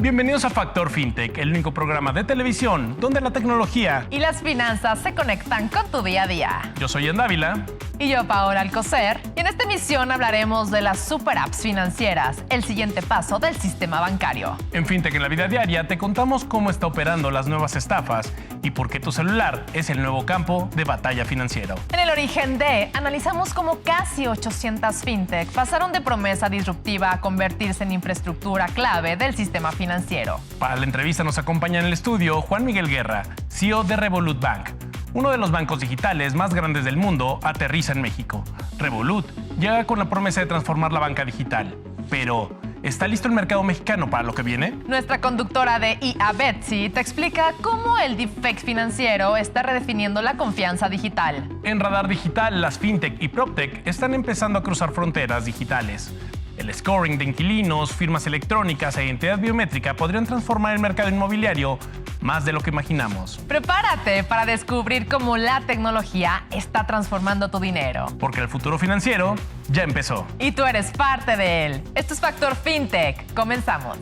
Bienvenidos a Factor FinTech, el único programa de televisión donde la tecnología y las finanzas se conectan con tu día a día. Yo soy Ian Dávila. Y yo, Paola Alcocer. Y en esta emisión hablaremos de las super apps financieras, el siguiente paso del sistema bancario. En FinTech en la vida diaria te contamos cómo está operando las nuevas estafas y por qué tu celular es el nuevo campo de batalla financiero. En el origen de, analizamos cómo casi 800 FinTech pasaron de promesa disruptiva a convertirse en infraestructura clave del sistema financiero. Para la entrevista nos acompaña en el estudio Juan Miguel Guerra, CEO de Revolut Bank. Uno de los bancos digitales más grandes del mundo aterriza en México. Revolut llega con la promesa de transformar la banca digital. Pero, ¿está listo el mercado mexicano para lo que viene? Nuestra conductora de IA, Betsy, te explica cómo el deepfake financiero está redefiniendo la confianza digital. En Radar Digital, las FinTech y PropTech están empezando a cruzar fronteras digitales. El scoring de inquilinos, firmas electrónicas e identidad biométrica podrían transformar el mercado inmobiliario más de lo que imaginamos. Prepárate para descubrir cómo la tecnología está transformando tu dinero. Porque el futuro financiero ya empezó. Y tú eres parte de él. Esto es Factor FinTech. Comenzamos.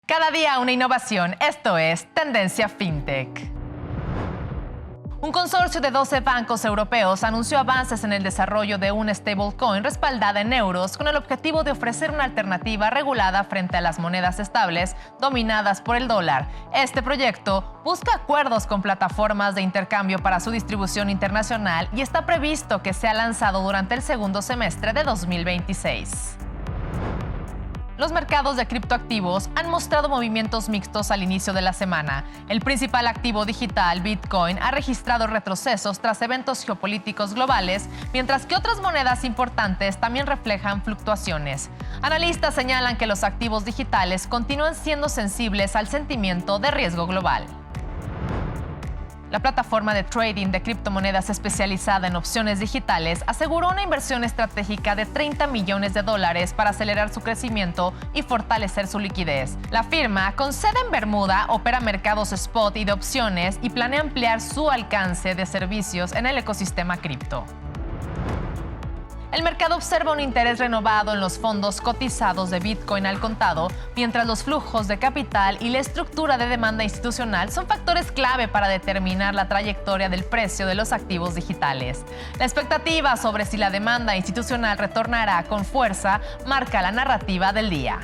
Cada día una innovación. Esto es Tendencia FinTech. Un consorcio de 12 bancos europeos anunció avances en el desarrollo de una stablecoin respaldada en euros con el objetivo de ofrecer una alternativa regulada frente a las monedas estables dominadas por el dólar. Este proyecto busca acuerdos con plataformas de intercambio para su distribución internacional y está previsto que sea lanzado durante el segundo semestre de 2026. Los mercados de criptoactivos han mostrado movimientos mixtos al inicio de la semana. El principal activo digital, Bitcoin, ha registrado retrocesos tras eventos geopolíticos globales, mientras que otras monedas importantes también reflejan fluctuaciones. Analistas señalan que los activos digitales continúan siendo sensibles al sentimiento de riesgo global. La plataforma de trading de criptomonedas especializada en opciones digitales aseguró una inversión estratégica de $30 millones para acelerar su crecimiento y fortalecer su liquidez. La firma, con sede en Bermuda, opera mercados spot y de opciones y planea ampliar su alcance de servicios en el ecosistema cripto. El mercado observa un interés renovado en los fondos cotizados de Bitcoin al contado, mientras los flujos de capital y la estructura de demanda institucional son factores clave para determinar la trayectoria del precio de los activos digitales. La expectativa sobre si la demanda institucional retornará con fuerza marca la narrativa del día.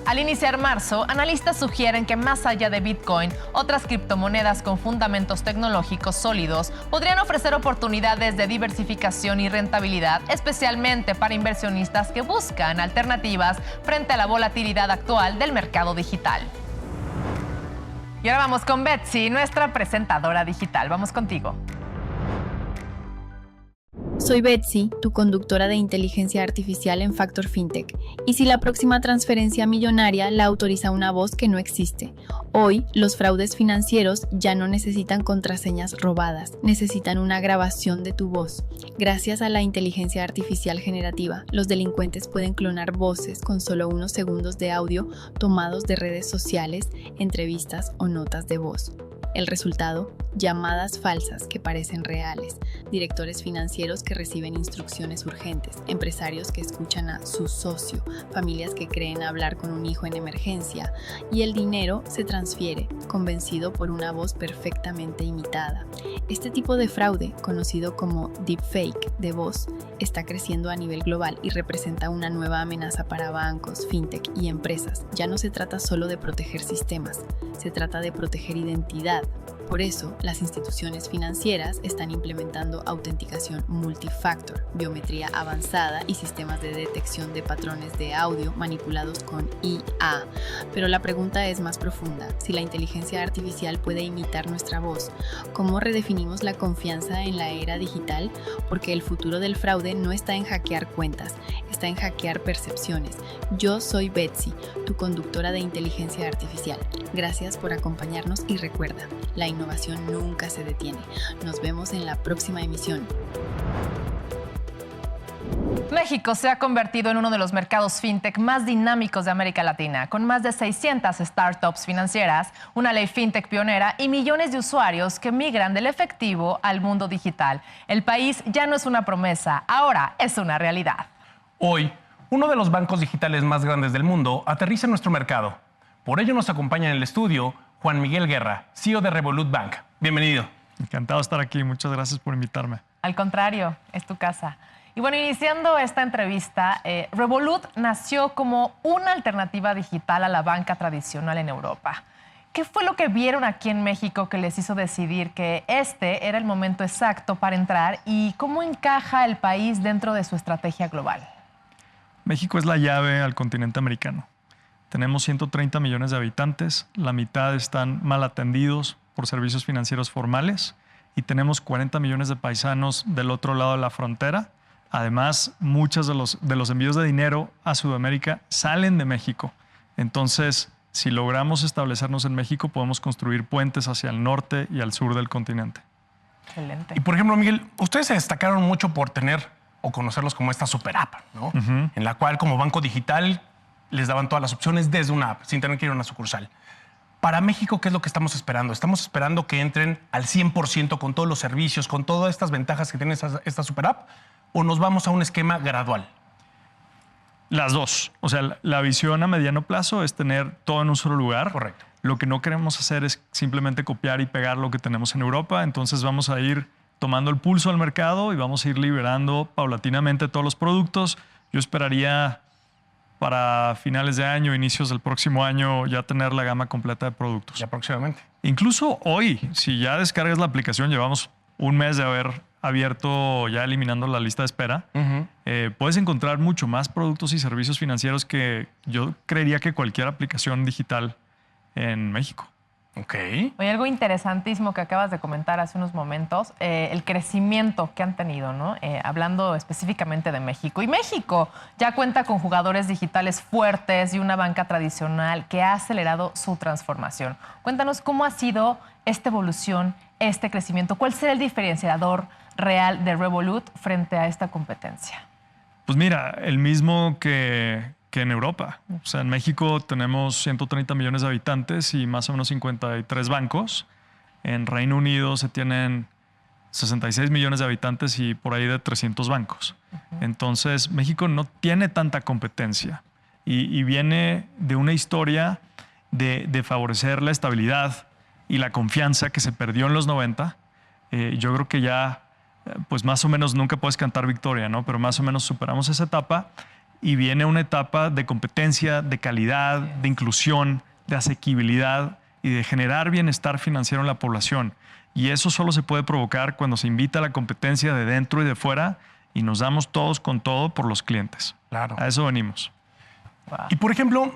Al iniciar marzo, analistas sugieren que más allá de Bitcoin, otras criptomonedas con fundamentos tecnológicos sólidos podrían ofrecer oportunidades de diversificación y rentabilidad, especialmente para inversionistas que buscan alternativas frente a la volatilidad actual del mercado digital. Y ahora vamos con Betsy, nuestra presentadora digital. Vamos contigo. Soy Betsy, tu conductora de inteligencia artificial en Factor FinTech. ¿Y si la próxima transferencia millonaria la autoriza una voz que no existe? Hoy, los fraudes financieros ya no necesitan contraseñas robadas, necesitan una grabación de tu voz. Gracias a la inteligencia artificial generativa, los delincuentes pueden clonar voces con solo unos segundos de audio tomados de redes sociales, entrevistas o notas de voz. El resultado, llamadas falsas que parecen reales, directores financieros que reciben instrucciones urgentes, empresarios que escuchan a su socio, familias que creen hablar con un hijo en emergencia, y el dinero se transfiere, convencido por una voz perfectamente imitada. Este tipo de fraude, conocido como deepfake de voz, está creciendo a nivel global y representa una nueva amenaza para bancos, fintech y empresas. Ya no se trata solo de proteger sistemas, se trata de proteger identidad. Por eso, las instituciones financieras están implementando autenticación multifactor, biometría avanzada y sistemas de detección de patrones de audio manipulados con IA. Pero la pregunta es más profunda. Si la inteligencia artificial puede imitar nuestra voz, ¿cómo redefinimos la confianza en la era digital? Porque el futuro del fraude no está en hackear cuentas, está en hackear percepciones. Yo soy Betsy, tu conductora de inteligencia artificial. Gracias por acompañarnos y recuerda, la innovación nunca se detiene. Nos vemos en la próxima emisión. México se ha convertido en uno de los mercados fintech más dinámicos de América Latina, con más de 600 startups financieras, una ley fintech pionera y millones de usuarios que migran del efectivo al mundo digital. El país ya no es una promesa, ahora es una realidad. Hoy, uno de los bancos digitales más grandes del mundo aterriza en nuestro mercado. Por ello nos acompaña en el estudio Juan Miguel Guerra, CEO de Revolut Bank. Bienvenido. Encantado de estar aquí. Muchas gracias por invitarme. Al contrario, es tu casa. Y bueno, iniciando esta entrevista, Revolut nació como una alternativa digital a la banca tradicional en Europa. ¿Qué fue lo que vieron aquí en México que les hizo decidir que este era el momento exacto para entrar y cómo encaja el país dentro de su estrategia global? México es la llave al continente americano. Tenemos 130 millones de habitantes, la mitad están mal atendidos por servicios financieros formales y tenemos 40 millones de paisanos del otro lado de la frontera. Además, muchos de los envíos de dinero a Sudamérica salen de México. Entonces, si logramos establecernos en México, podemos construir puentes hacia el norte y al sur del continente. Excelente. Y por ejemplo, Miguel, ustedes se destacaron mucho por tener o conocerlos como esta super app, ¿no? En la cual como banco digital les daban todas las opciones desde una app, sin tener que ir a una sucursal. Para México, ¿qué es lo que estamos esperando? ¿Estamos esperando que entren al 100% con todos los servicios, con todas estas ventajas que tiene esta super app? ¿O nos vamos a un esquema gradual? Las dos. O sea, la visión a mediano plazo es tener todo en un solo lugar. Correcto. Lo que no queremos hacer es simplemente copiar y pegar lo que tenemos en Europa. Entonces vamos a ir tomando el pulso al mercado y vamos a ir liberando paulatinamente todos los productos. Yo esperaría para finales de año, inicios del próximo año, ya tener la gama completa de productos. Ya próximamente. Incluso hoy, si ya descargas la aplicación, llevamos un mes de haber abierto, ya eliminando la lista de espera, puedes encontrar mucho más productos y servicios financieros que yo creería que cualquier aplicación digital en México. Ok. Oye, algo interesantísimo que acabas de comentar hace unos momentos, el crecimiento que han tenido, ¿no? Hablando específicamente de México. Y México ya cuenta con jugadores digitales fuertes y una banca tradicional que ha acelerado su transformación. Cuéntanos cómo ha sido esta evolución, este crecimiento. ¿Cuál será el diferenciador real de Revolut frente a esta competencia? Pues mira, el mismo que en Europa. O sea, en México tenemos 130 millones de habitantes y más o menos 53 bancos. En Reino Unido se tienen 66 millones de habitantes y por ahí de 300 bancos. Entonces, México no tiene tanta competencia y viene de una historia de favorecer la estabilidad y la confianza que se perdió en los 90. Yo creo que ya, pues más o menos, nunca puedes cantar victoria, ¿no? Pero más o menos superamos esa etapa. Y viene una etapa de competencia, de calidad, de inclusión, de asequibilidad y de generar bienestar financiero en la población. Y eso solo se puede provocar cuando se invita a la competencia de dentro y de fuera y nos damos todos con todo por los clientes. Claro. A eso venimos. Wow. Y por ejemplo,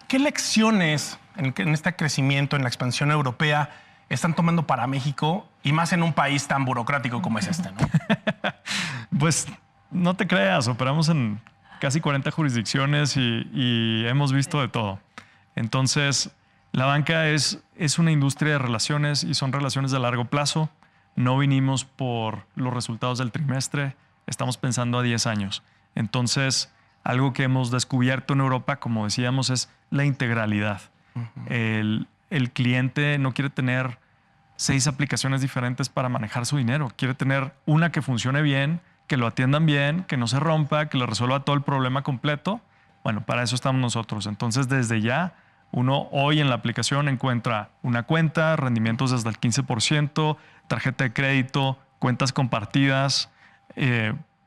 ¿qué lecciones en este crecimiento, en la expansión europea, están tomando para México y más en un país tan burocrático como es este, ¿no? Pues no te creas, operamos en casi 40 jurisdicciones y hemos visto de todo. Entonces, la banca es una industria de relaciones y son relaciones de largo plazo. No vinimos por los resultados del trimestre, estamos pensando a 10 años. Entonces, algo que hemos descubierto en Europa, como decíamos, es la integralidad. El cliente no quiere tener 6 aplicaciones diferentes para manejar su dinero. Quiere tener una que funcione bien, que lo atiendan bien, que no se rompa, que le resuelva todo el problema completo. Bueno, para eso estamos nosotros. Entonces, desde ya, uno hoy en la aplicación encuentra una cuenta, rendimientos desde el 15%, tarjeta de crédito, cuentas compartidas,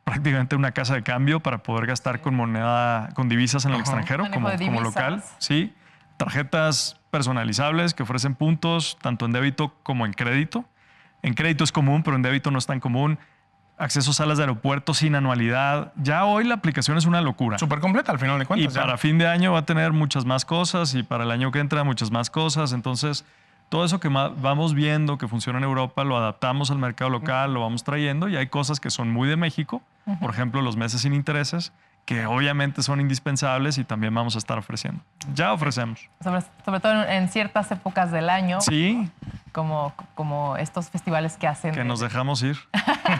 prácticamente una casa de cambio para poder gastar con moneda, con divisas en el extranjero, como local. Sí, tarjetas personalizables que ofrecen puntos tanto en débito como en crédito. En crédito es común, pero en débito no es tan común. Acceso a salas de aeropuerto sin anualidad. Ya hoy la aplicación es una locura. Súper completa al final de cuentas. Y para fin de año va a tener muchas más cosas y para el año que entra muchas más cosas. Entonces, todo eso que vamos viendo que funciona en Europa lo adaptamos al mercado local, lo vamos trayendo y hay cosas que son muy de México. Por ejemplo, los meses sin intereses, que obviamente son indispensables y también vamos a estar ofreciendo. Ya ofrecemos. Sobre todo en ciertas épocas del año. Sí. Como estos festivales que hacen. Que nos dejamos ir.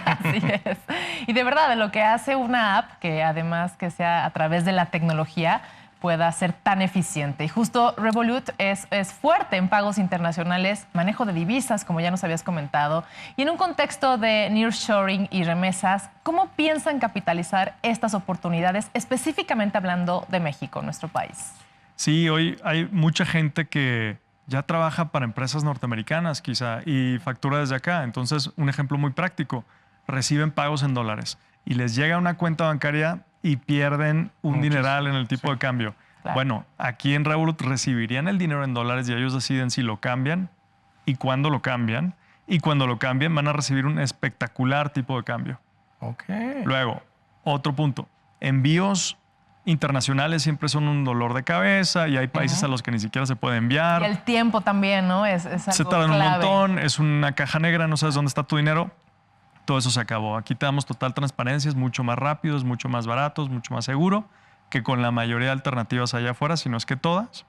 Así es. Y de verdad, de lo que hace una app, que además que sea a través de la tecnología, pueda ser tan eficiente. Y justo Revolut es fuerte en pagos internacionales, manejo de divisas, como ya nos habías comentado. Y en un contexto de nearshoring y remesas, ¿cómo piensan capitalizar estas oportunidades, específicamente hablando de México, nuestro país? Sí, hoy hay mucha gente que ya trabaja para empresas norteamericanas quizá y factura desde acá. Entonces, un ejemplo muy práctico, reciben pagos en dólares y les llega una cuenta bancaria y pierden un dineral en el tipo de cambio. Claro. Bueno, aquí en Revolut recibirían el dinero en dólares y ellos deciden si lo cambian y cuándo lo cambian. Y cuando lo cambian van a recibir un espectacular tipo de cambio. Ok. Luego, otro punto, envíos internacionales siempre son un dolor de cabeza y hay países a los que ni siquiera se puede enviar. Y el tiempo también, ¿no? Es algo Se tardan un clave. montón, es una caja negra, no sabes dónde está tu dinero. Todo eso se acabó. Aquí te damos total transparencia, es mucho más rápido, es mucho más barato, es mucho más seguro que con la mayoría de alternativas allá afuera, si no es que todas.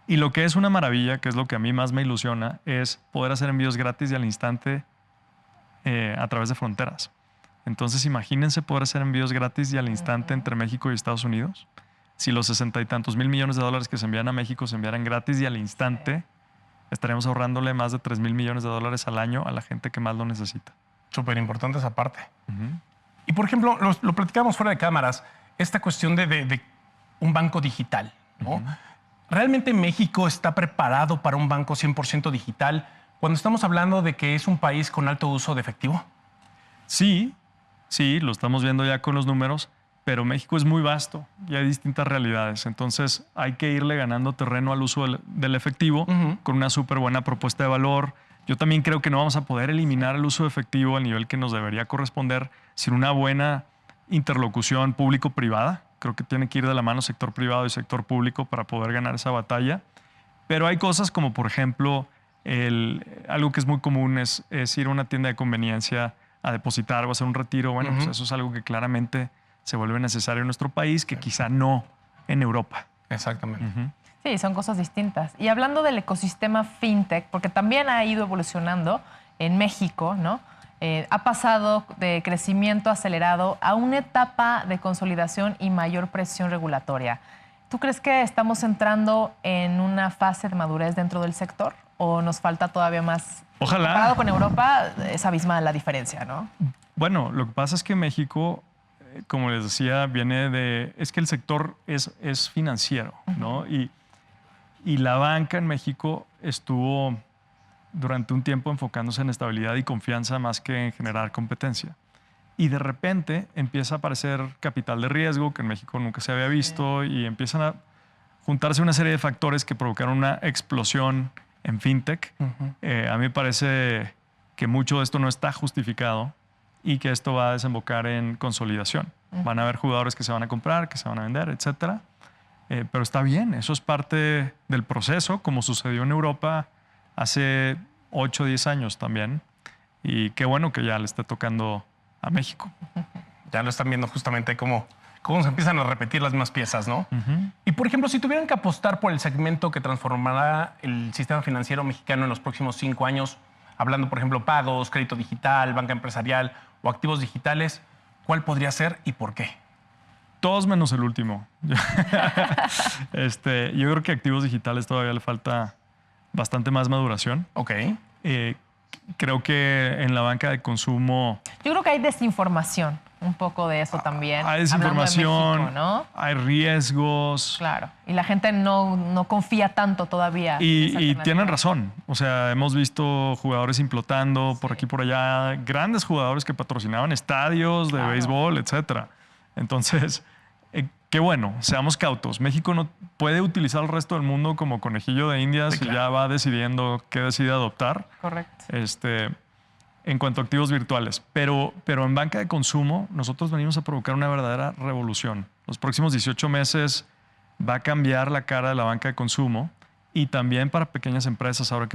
Y lo que es una maravilla, que es lo que a mí más me ilusiona, es poder hacer envíos gratis y al instante a través de fronteras. Entonces, imagínense poder hacer envíos gratis y al instante entre México y Estados Unidos. Si los 60 y tantos mil millones de dólares que se envían a México se enviaran gratis y al instante, estaríamos ahorrándole más de 3 mil millones de dólares al año a la gente que más lo necesita. Súper importante esa parte. Y por ejemplo, lo platicábamos fuera de cámaras, esta cuestión de un banco digital, ¿no? ¿Realmente México está preparado para un banco 100% digital cuando estamos hablando de que es un país con alto uso de efectivo? Sí, lo estamos viendo ya con los números, pero México es muy vasto y hay distintas realidades. Entonces hay que irle ganando terreno al uso del efectivo con una súper buena propuesta de valor. Yo también creo que no vamos a poder eliminar el uso de efectivo al nivel que nos debería corresponder sin una buena interlocución público-privada. Creo que tiene que ir de la mano sector privado y sector público para poder ganar esa batalla. Pero hay cosas como, por ejemplo, algo que es muy común es ir a una tienda de conveniencia a depositar o hacer un retiro. Bueno, pues eso es algo que claramente se vuelve necesario en nuestro país, que quizá no en Europa. Exactamente. Sí, son cosas distintas. Y hablando del ecosistema fintech, porque también ha ido evolucionando en México, ¿no? Ha pasado de crecimiento acelerado a una etapa de consolidación y mayor presión regulatoria. ¿Tú crees que estamos entrando en una fase de madurez dentro del sector o nos falta todavía más? Ojalá. Comparado con Europa, es abismal la diferencia, ¿no? Bueno, lo que pasa es que México, como les decía, es que el sector es financiero, ¿no? Y la banca en México estuvo durante un tiempo enfocándose en estabilidad y confianza más que en generar competencia. Y de repente empieza a aparecer capital de riesgo que en México nunca se había visto y empiezan a juntarse una serie de factores que provocaron una explosión en fintech. A mí me parece que mucho de esto no está justificado y que esto va a desembocar en consolidación. Van a haber jugadores que se van a comprar, que se van a vender, etcétera. Pero está bien, eso es parte del proceso, como sucedió en Europa hace 8 o 10 años también. Y qué bueno que ya le esté tocando a México. Ya lo están viendo justamente cómo se empiezan a repetir las mismas piezas, ¿no? Y, por ejemplo, si tuvieran que apostar por el segmento que transformará el sistema financiero mexicano en los próximos 5 años, hablando, por ejemplo, pagos, crédito digital, banca empresarial o activos digitales, ¿cuál podría ser y por qué? Todos menos el último. Yo creo que activos digitales todavía le falta bastante más maduración. Ok. Creo que en la banca de consumo... Yo creo que hay desinformación, un poco de eso también. Hay desinformación, Hablando de México, ¿no? hay riesgos. Claro, y la gente no confía tanto todavía. Y tienen razón. O sea, hemos visto jugadores implotando por aquí y por allá, grandes jugadores que patrocinaban estadios de béisbol, etcétera. Entonces, qué bueno, seamos cautos. México no puede utilizar al resto del mundo como conejillo de indias y ya va decidiendo qué decide adoptar. Correcto. En cuanto a activos virtuales. Pero en banca de consumo, nosotros venimos a provocar una verdadera revolución. Los próximos 18 meses va a cambiar la cara de la banca de consumo y también para pequeñas empresas, ahora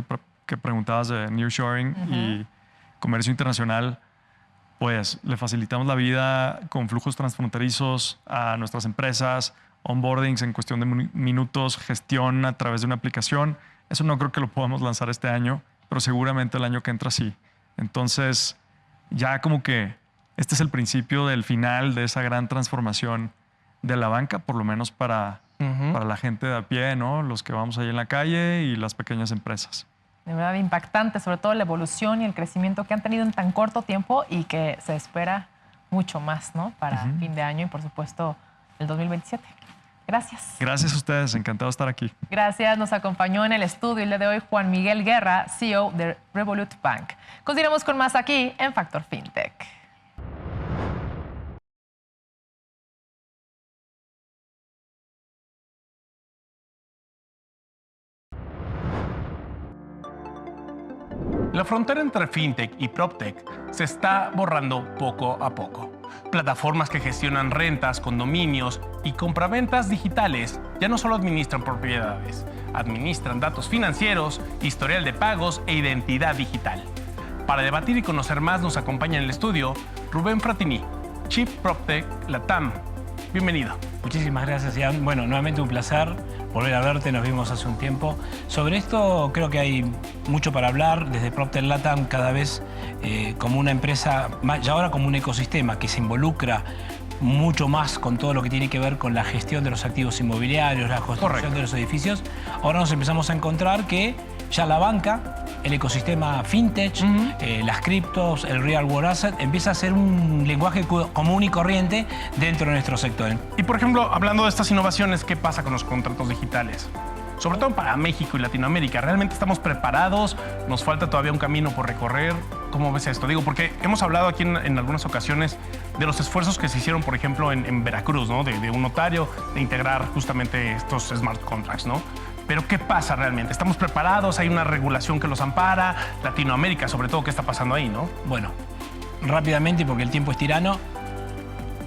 que preguntabas de nearshoring y comercio internacional, pues le facilitamos la vida con flujos transfronterizos a nuestras empresas, onboardings en cuestión de minutos, gestión a través de una aplicación. Eso no creo que lo podamos lanzar este año, pero seguramente el año que entra sí. Entonces, ya como que este es el principio del final de esa gran transformación de la banca, por lo menos para para la gente de a pie, ¿no? Los que vamos ahí en la calle y las pequeñas empresas. De verdad impactante, sobre todo la evolución y el crecimiento que han tenido en tan corto tiempo y que se espera mucho más, ¿no? Para fin de año y, por supuesto, el 2027. Gracias. Gracias a ustedes, encantado de estar aquí. Gracias. Nos acompañó en el estudio el día de hoy Juan Miguel Guerra, CEO de Revolut Bank. Continuamos con más aquí en Factor FinTech. La frontera entre fintech y proptech se está borrando poco a poco. Plataformas que gestionan rentas, condominios y compraventas digitales ya no solo administran propiedades, administran datos financieros, historial de pagos e identidad digital. Para debatir y conocer más nos acompaña en el estudio Rubén Fratini, Chief PropTech Latam. Bienvenido. Muchísimas gracias, Ian. Bueno, nuevamente un placer volver a verte, nos vimos hace un tiempo. Sobre esto creo que hay mucho para hablar, desde PropTech Latam cada vez como una empresa, y ahora como un ecosistema que se involucra mucho más con todo lo que tiene que ver con la gestión de los activos inmobiliarios, la construcción de los edificios. Ahora nos empezamos a encontrar que ya la banca, el ecosistema fintech, las criptos, el real world asset, empieza a ser un lenguaje común y corriente dentro de nuestro sector. Y por ejemplo, hablando de estas innovaciones, ¿qué pasa con los contratos digitales? Sobre todo para México y Latinoamérica, ¿realmente estamos preparados? ¿Nos falta todavía un camino por recorrer? ¿Cómo ves esto? Digo, porque hemos hablado aquí en algunas ocasiones de los esfuerzos que se hicieron, por ejemplo, en Veracruz, ¿no? De un notario, de integrar justamente estos smart contracts, ¿no? Pero ¿qué pasa realmente? ¿Estamos preparados? ¿Hay una regulación que los ampara? Latinoamérica, sobre todo, ¿qué está pasando ahí, no? Bueno, rápidamente, porque el tiempo es tirano,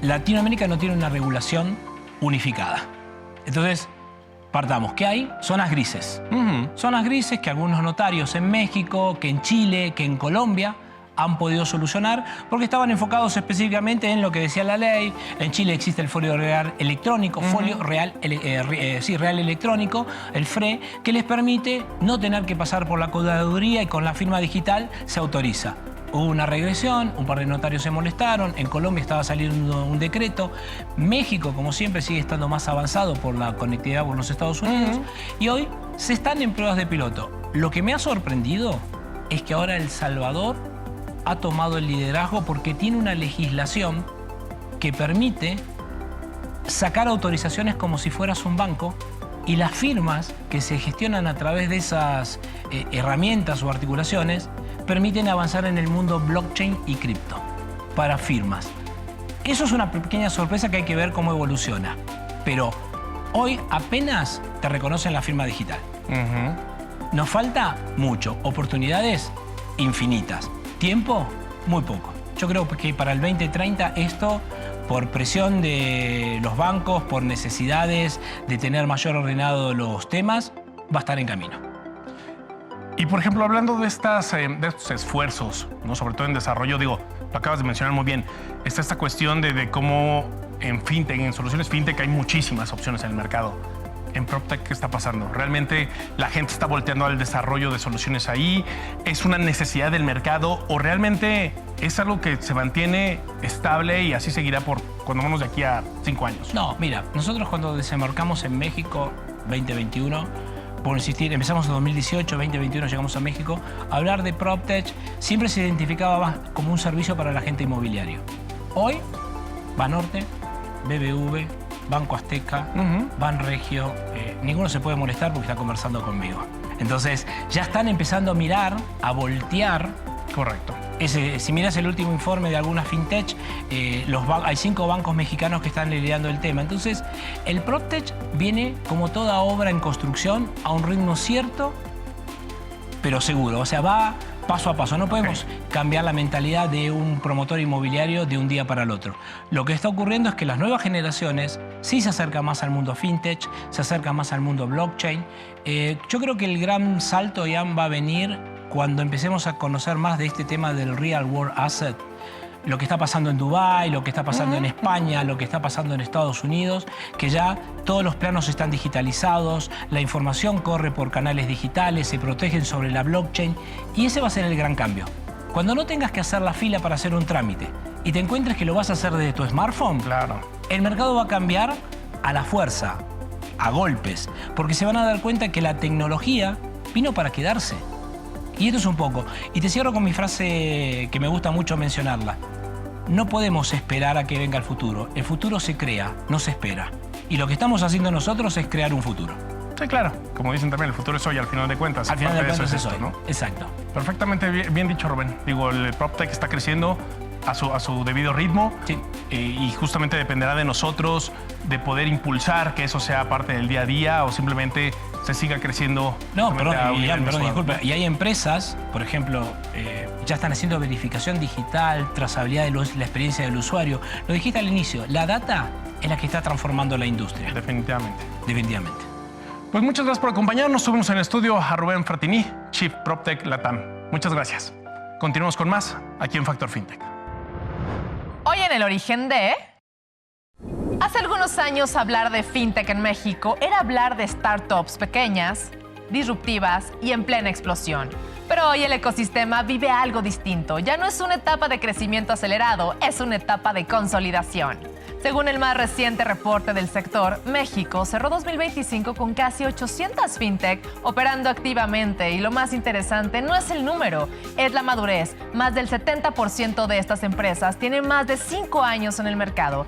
Latinoamérica no tiene una regulación unificada. Entonces, partamos. ¿Qué hay? Zonas grises. Zonas grises que algunos notarios en México, que en Chile, que en Colombia han podido solucionar porque estaban enfocados específicamente en lo que decía la ley. En Chile existe el folio real electrónico, real electrónico, el FRE, que les permite no tener que pasar por la contaduría y con la firma digital se autoriza. Hubo una regresión, un par de notarios se molestaron, en Colombia estaba saliendo un decreto, México, como siempre, sigue estando más avanzado por la conectividad con los Estados Unidos, y hoy se están en pruebas de piloto. Lo que me ha sorprendido es que ahora El Salvador ha tomado el liderazgo porque tiene una legislación que permite sacar autorizaciones como si fueras un banco, y las firmas que se gestionan a través de esas herramientas o articulaciones permiten avanzar en el mundo blockchain y cripto para firmas. Eso es una pequeña sorpresa que hay que ver cómo evoluciona. Pero hoy apenas te reconocen la firma digital. Nos falta mucho, oportunidades infinitas, tiempo muy poco. Yo creo que para el 2030 esto, por presión de los bancos, por necesidades de tener mayor ordenado los temas, va a estar en camino. Y por ejemplo, hablando de estos esfuerzos, ¿no? Sobre todo en desarrollo, digo, lo acabas de mencionar muy bien, está esta cuestión de cómo en fintech, en soluciones fintech hay muchísimas opciones en el mercado. En PropTech, ¿qué está pasando? ¿Realmente la gente está volteando al desarrollo de soluciones ahí? ¿Es una necesidad del mercado o realmente es algo que se mantiene estable y así seguirá por cuando vamos de aquí a 5 años? No, mira, nosotros cuando desembarcamos en México 2021, por insistir, empezamos en 2018, 2021 llegamos a México, hablar de PropTech siempre se identificaba más como un servicio para el agente inmobiliario. Hoy, Banorte, BBV, Banco Azteca, Banregio, ninguno se puede molestar porque está conversando conmigo. Entonces, ya están empezando a mirar, a voltear. Correcto. Si miras el último informe de algunas fintech, hay 5 bancos mexicanos que están liderando el tema. Entonces, el PropTech viene, como toda obra en construcción, a un ritmo cierto, pero seguro. O sea, va paso a paso. No podemos cambiar la mentalidad de un promotor inmobiliario de un día para el otro. Lo que está ocurriendo es que las nuevas generaciones sí se acercan más al mundo fintech, se acercan más al mundo blockchain. Yo creo que el gran salto ya va a venir cuando empecemos a conocer más de este tema del real world asset. Lo que está pasando en Dubái, lo que está pasando en España, lo que está pasando en Estados Unidos, que ya todos los planos están digitalizados, la información corre por canales digitales, se protegen sobre la blockchain, y ese va a ser el gran cambio. Cuando no tengas que hacer la fila para hacer un trámite y te encuentres que lo vas a hacer desde tu smartphone, claro, el mercado va a cambiar a la fuerza, a golpes, porque se van a dar cuenta que la tecnología vino para quedarse. Y esto es un poco. Y te cierro con mi frase que me gusta mucho mencionarla. No podemos esperar a que venga el futuro. El futuro se crea, no se espera. Y lo que estamos haciendo nosotros es crear un futuro. Sí, claro. Como dicen también, el futuro es hoy, al final de cuentas. Al final de Parte cuentas es esto, hoy, ¿no? Exacto. Perfectamente bien dicho, Rubén. Digo, el PropTech está creciendo a su debido ritmo. Sí. Y justamente dependerá de nosotros de poder impulsar que eso sea parte del día a día o simplemente se siga creciendo. No, justamente a un nivel mensual. disculpa. Y hay empresas, por ejemplo, ya están haciendo verificación digital, trazabilidad de la experiencia del usuario. Lo dijiste al inicio, la data es la que está transformando la industria. Definitivamente. Definitivamente. Pues muchas gracias por acompañarnos. Tuvimos en el estudio a Rubén Fratini, Chief PropTech Latam. Muchas gracias. Continuamos con más aquí en Factor FinTech. Hoy en el origen de... Hace algunos años hablar de fintech en México era hablar de startups pequeñas, disruptivas y en plena explosión. Pero hoy el ecosistema vive algo distinto. Ya no es una etapa de crecimiento acelerado, es una etapa de consolidación. Según el más reciente reporte del sector, México cerró 2025 con casi 800 fintech operando activamente. Y lo más interesante no es el número, es la madurez. Más del 70% de estas empresas tienen más de 5 años en el mercado.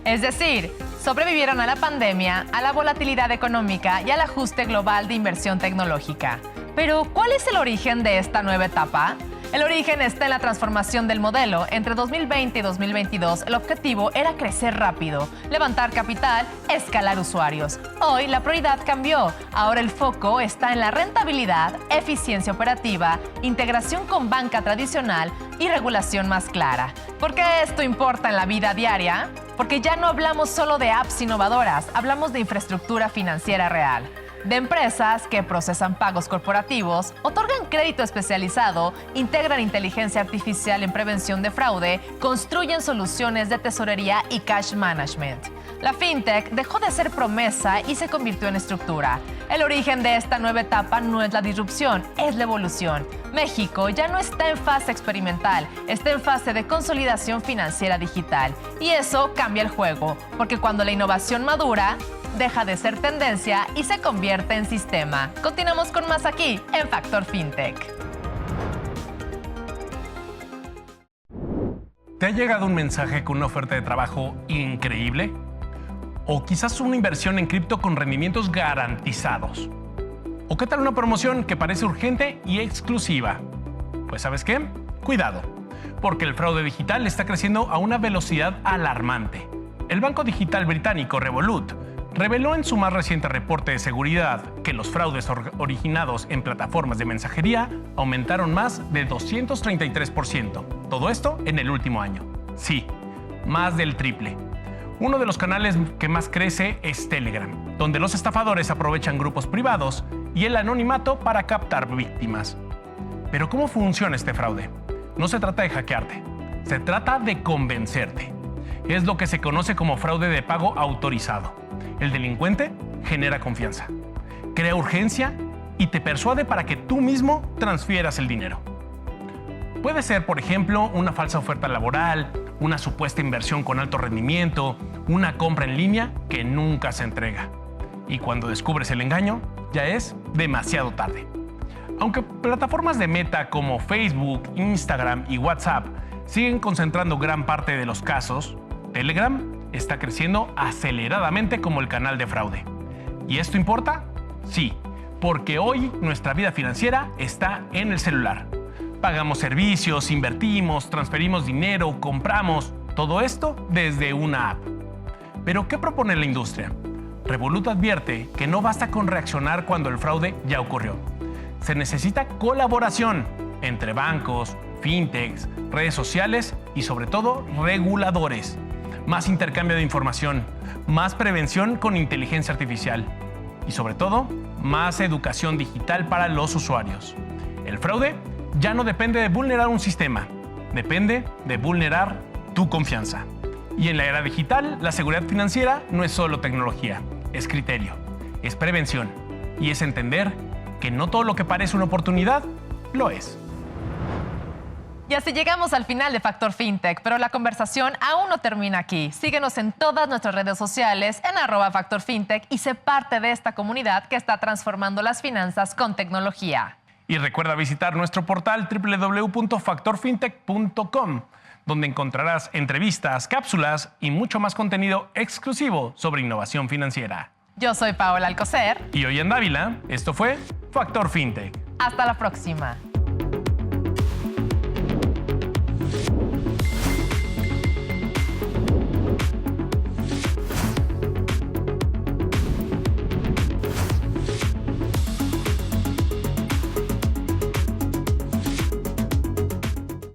Es decir, sobrevivieron a la pandemia, a la volatilidad económica y al ajuste global de inversión tecnológica. Pero, ¿cuál es el origen de esta nueva etapa? El origen está en la transformación del modelo. Entre 2020 y 2022, el objetivo era crecer rápido, levantar capital, escalar usuarios. Hoy la prioridad cambió. Ahora el foco está en la rentabilidad, eficiencia operativa, integración con banca tradicional y regulación más clara. ¿Por qué esto importa en la vida diaria? Porque ya no hablamos solo de apps innovadoras, hablamos de infraestructura financiera real. De empresas que procesan pagos corporativos, otorgan crédito especializado, integran inteligencia artificial en prevención de fraude, construyen soluciones de tesorería y cash management. La fintech dejó de ser promesa y se convirtió en estructura. El origen de esta nueva etapa no es la disrupción, es la evolución. México ya no está en fase experimental, está en fase de consolidación financiera digital. Y eso cambia el juego, porque cuando la innovación madura, deja de ser tendencia y se convierte en sistema. Continuamos con más aquí en Factor FinTech. ¿Te ha llegado un mensaje con una oferta de trabajo increíble? ¿O quizás una inversión en cripto con rendimientos garantizados? ¿O qué tal una promoción que parece urgente y exclusiva? Pues ¿sabes qué? Cuidado, porque el fraude digital está creciendo a una velocidad alarmante. El banco digital británico Revolut reveló en su más reciente reporte de seguridad que los fraudes originados en plataformas de mensajería aumentaron más de 233%. Todo esto en el último año. Sí, más del triple. Uno de los canales que más crece es Telegram, donde los estafadores aprovechan grupos privados y el anonimato para captar víctimas. Pero ¿cómo funciona este fraude? No se trata de hackearte, se trata de convencerte. Es lo que se conoce como fraude de pago autorizado. El delincuente genera confianza, crea urgencia y te persuade para que tú mismo transfieras el dinero. Puede ser, por ejemplo, una falsa oferta laboral, una supuesta inversión con alto rendimiento, una compra en línea que nunca se entrega. Y cuando descubres el engaño, ya es demasiado tarde. Aunque plataformas de meta como Facebook, Instagram y WhatsApp siguen concentrando gran parte de los casos, Telegram está creciendo aceleradamente como el canal de fraude. ¿Y esto importa? Sí, porque hoy nuestra vida financiera está en el celular. Pagamos servicios, invertimos, transferimos dinero, compramos, todo esto desde una app. ¿Pero qué propone la industria? Revolut advierte que no basta con reaccionar cuando el fraude ya ocurrió. Se necesita colaboración entre bancos, fintechs, redes sociales y sobre todo reguladores. Más intercambio de información, más prevención con inteligencia artificial y sobre todo, más educación digital para los usuarios. El fraude ya no depende de vulnerar un sistema, depende de vulnerar tu confianza. Y en la era digital, la seguridad financiera no es solo tecnología, es criterio, es prevención y es entender que no todo lo que parece una oportunidad, lo es. Y Y así llegamos al final de Factor FinTech, pero la conversación aún no termina aquí. Síguenos en todas nuestras redes sociales en @FactorFinTech y sé parte de esta comunidad que está transformando las finanzas con tecnología. Y recuerda visitar nuestro portal www.factorfintech.com, donde encontrarás entrevistas, cápsulas y mucho más contenido exclusivo sobre innovación financiera. Yo soy Paola Alcocer. Y hoy en Dávila, esto fue Factor FinTech. Hasta la próxima.